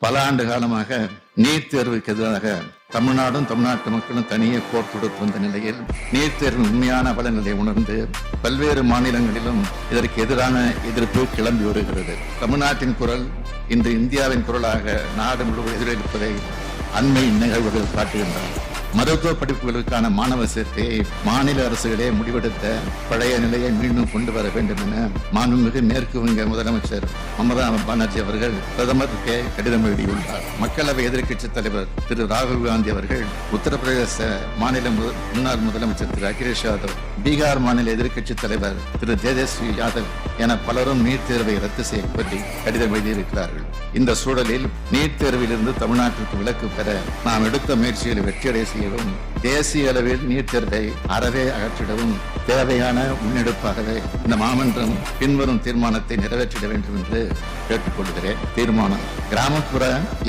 பல ஆண்டு காலமாக நீட் தேர்வுக்கு எதிராக தமிழ்நாடும் தமிழ்நாட்டு மக்களும் தனியே போர் தொடுத்து வந்த நிலையில் நீட் தேர்வு உண்மையான பலன்களை உணர்ந்து பல்வேறு மாநிலங்களிலும் இதற்கு எதிரான எதிர்ப்பு கிளம்பி வருகிறது. தமிழ்நாட்டின் குரல் இன்று இந்தியாவின் குரலாக நாடு முழுவதும் எதிரொலிப்பதை அண்மை நிகழ்வுகள் காட்டுகின்றன. மருத்துவ படிப்புகளுக்கான மாணவர் சேர்க்கையை மாநில அரசுகளே முடிவெடுத்த பழைய நிலையை மீண்டும் கொண்டு வர வேண்டும் என மாண்புமிகு மேற்கு வங்க முதலமைச்சர் மமதா பானர்ஜி அவர்கள் பிரதமருக்கு கடிதம் எழுதியுள்ளார். மக்களவை எதிர்க்கட்சித் தலைவர் திரு ராகுல் காந்தி அவர்கள், உத்தரப்பிரதேச மாநில முன்னாள் முதலமைச்சர் திரு அகிலேஷ் யாதவ், பீகார் மாநில எதிர்க்கட்சித் தலைவர் திரு தேஜஸ்வி யாதவ் என பலரும் நீட் தேர்வை ரத்து செய்ய கோரி கடிதம் எழுதியிருக்கிறார்கள். இந்த சூழலில் நீட் தேர்விலிருந்து தமிழ்நாட்டிற்கு விலக்கு பெற நாம் எடுத்த முயற்சிகளை வெற்றியடை செய்யவும், தேசிய அளவில் நீட் தேர்வை அறவே அகற்றிடவும் தேவையான முன்னெடுப்பாகவே இந்த மாமன்றம் பின்வரும் தீர்மானத்தை நிறைவேற்றிட வேண்டும் என்று கேட்டுக்கொள்கிறேன். தீர்மானம்: கிராமப்புற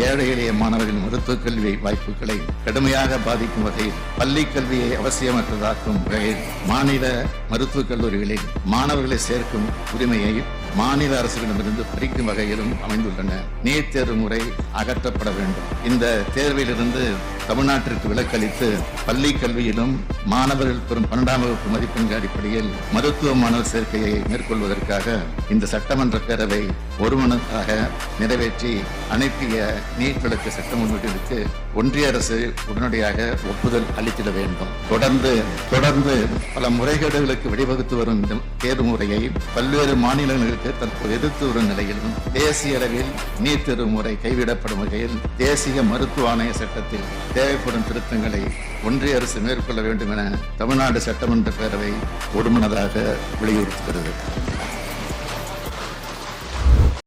ஏழை எளிய மாணவர்களின் மருத்துவக் கல்வி வாய்ப்புகளை கடுமையாக பாதிக்கும் வகையில் பள்ளி கல்வியை அவசியமற்றதாக்கும் வகையில் மாநில மருத்துவக் கல்லூரிகளில் மாணவர்களை சேர்க்கும் உரிமையை மாநில அரசுகளிடமிருந்து பறிக்கும் வகையிலும் அமைந்துள்ளன. நீட் தேர்வு முறை அகற்றப்பட வேண்டும். இந்த தேர்விலிருந்து தமிழ்நாட்டிற்கு விலக்களித்து பள்ளி கல்வியிலும் மாணவர்கள் பெறும் 12ஆம் வகுப்பு மதிப்பெண்கள் அடிப்படையில் மருத்துவ மாணவர் சேர்க்கையை மேற்கொள்வதற்காக இந்த சட்டமன்ற பேரவை ஒருமனதாக நிறைவேற்றி அனுப்பிய நீட் விலக்கு சட்ட முன்வடிவுக்கு ஒன்றிய அரசு உடனடியாக ஒப்புதல் அளித்திட வேண்டும். தொடர்ந்து பல முறைகேடுகளுக்கு வழிவகுத்து வரும் இந்த தேர்வு முறையை பல்வேறு மாநிலங்களுக்கு தற்போது எதிர்த்து வரும் நிலையிலும் தேசிய அளவில் நீட் தேர்வு முறை கைவிடப்படும் வகையில் தேசிய மருத்துவ ஆணைய சட்டத்தில் தேவைப்படும் திருத்தங்களை ஒன்றிய அரசு மேற்கொள்ள வேண்டும் என தமிழ்நாடு சட்டமன்ற பேரவை ஒருமனதாக வலியுறுத்துகிறது.